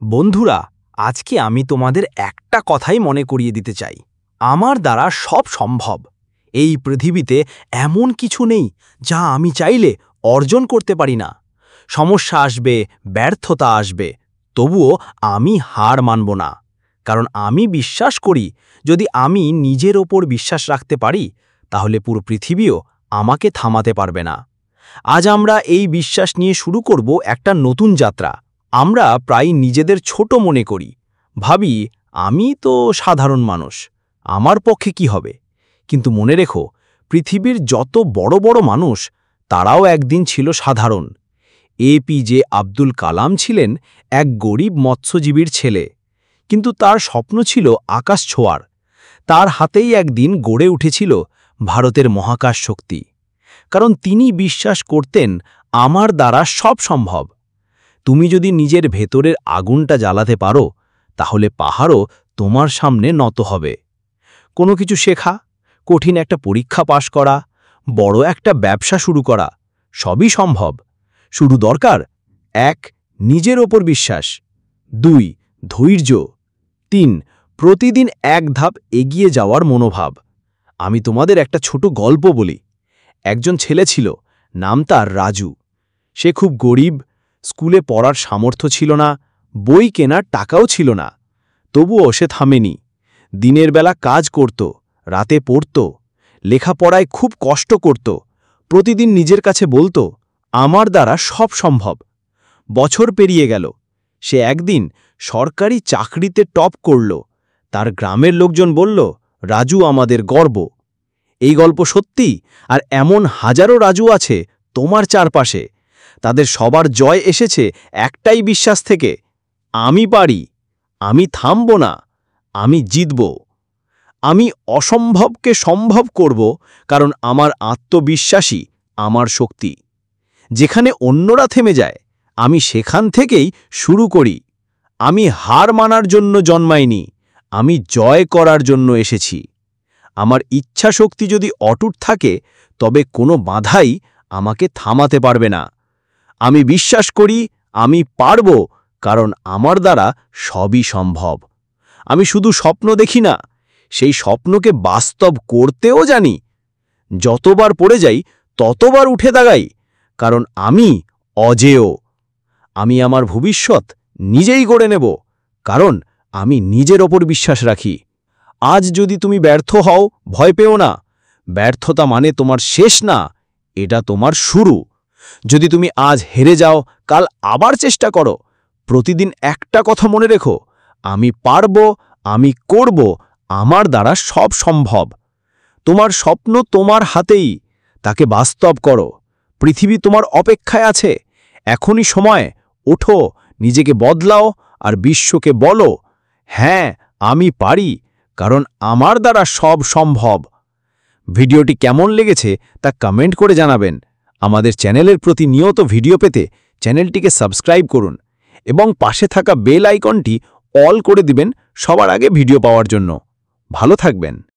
বন্ধুরা, আজকে আমি তোমাদের একটা কথাই মনে করিয়ে দিতে চাই। আমার দ্বারা সব সম্ভব। এই পৃথিবীতে এমন কিছু নেই যা আমি চাইলে অর্জন করতে পারি না। সমস্যা আসবে, ব্যর্থতা আসবে, তবুও আমি হার মানব না। কারণ আমি বিশ্বাস করি, যদি আমি নিজের ওপর বিশ্বাস রাখতে পারি, তাহলে পুরো পৃথিবীও আমাকে থামাতে পারবে না। আজ আমরা এই বিশ্বাস নিয়ে শুরু করব একটা নতুন যাত্রা। আমরা প্রায় নিজেদের ছোট মনে করি, ভাবি আমি তো সাধারণ মানুষ, আমার পক্ষে কি হবে। কিন্তু মনে রেখো, পৃথিবীর যত বড় বড় মানুষ, তারাও একদিন ছিল সাধারণ। এপিজে আব্দুল কালাম ছিলেন এক গরিব মৎস্যজীবীর ছেলে, কিন্তু তার স্বপ্ন ছিল আকাশ ছোঁয়ার। তার হাতেই একদিন গড়ে উঠেছিল ভারতের মহাকাশ শক্তি। কারণ তিনি বিশ্বাস করতেন, আমার দ্বারা সব সম্ভব। তুমি যদি নিজের ভেতরের আগুনটা জ্বালাতে পারো, তাহলে পাহাড়ও তোমার সামনে নত হবে। কোনো কিছু শেখা, কঠিন একটা পরীক্ষা পাশ করা, বড় একটা ব্যবসা শুরু করা, সবই সম্ভব। শুধু দরকার ১. নিজের ওপর বিশ্বাস, ২. ধৈর্য, ৩. প্রতিদিন এক ধাপ এগিয়ে যাওয়ার মনোভাব। আমি তোমাদের একটা ছোট গল্প বলি। একজন ছেলে ছিল, নাম তার রাজু। সে খুব গরিব, স্কুলে পড়ার সামর্থ্য ছিল না, বই কেনার টাকাও ছিল না। তবুও সে থামেনি। দিনের বেলা কাজ করত, রাতে পড়ত, লেখাপড়ায় খুব কষ্ট করত। প্রতিদিন নিজের কাছে বলতো, আমার দ্বারা সব সম্ভব। বছর পেরিয়ে গেল। সে একদিন সরকারি চাকরিতে টপ করল। তার গ্রামের লোকজন বলল, রাজু আমাদের গর্ব। এই গল্প সত্যি, আর এমন হাজারো রাজু আছে তোমার চারপাশে। তাদের সবার জয় এসেছে একটাই বিশ্বাস থেকে, আমি পারি, আমি থামব না, আমি জিতব। আমি অসম্ভবকে সম্ভব করব, কারণ আমার আত্মবিশ্বাসই আমার শক্তি। যেখানে অন্যরা থেমে যায়, আমি সেখান থেকেই শুরু করি। আমি হার মানার জন্য জন্মাইনি, আমি জয় করার জন্য এসেছি। আমার ইচ্ছা শক্তি যদি অটুট থাকে, তবে কোনো বাধাই আমাকে থামাতে পারবে না। আমি বিশ্বাস করি, আমি পারব, কারণ আমার দ্বারা সবই সম্ভব। আমি শুধু স্বপ্ন দেখি না, সেই স্বপ্নকে বাস্তব করতেও জানি। যতবার পড়ে যাই, ততবার উঠে দাঁড়াই, কারণ আমি অজেয়। আমি আমার ভবিষ্যৎ নিজেই গড়ে নেব, কারণ আমি নিজের ওপর বিশ্বাস রাখি। আজ যদি তুমি ব্যর্থ হও, ভয় পেও না। ব্যর্থতা মানে তোমার শেষ না, এটা তোমার শুরু। যদি তুমি আজ হেরে যাও, কাল আবার চেষ্টা করো। প্রতিদিন একটা কথা মনে রেখো, আমি পারব, আমি করব, আমার দ্বারা সব সম্ভব। তোমার স্বপ্ন তোমার হাতেই, তাকে বাস্তব করো। পৃথিবী তোমার অপেক্ষায় আছে। এখনই সময়, ওঠো, নিজেকে বদলাও, আর বিশ্বকে বলো, হ্যাঁ আমি পারি, কারণ আমার দ্বারা সব সম্ভব। ভিডিওটি কেমন লেগেছে তা কমেন্ট করে জানাবেন। আমাদের চ্যানেলের প্রতিনিয়ত ভিডিও পেতে চ্যানেলটিকে সাবস্ক্রাইব করুন এবং পাশে থাকা বেল আইকনটি অল করে দিবেন সবার আগে ভিডিও পাওয়ার জন্য। ভালো থাকবেন।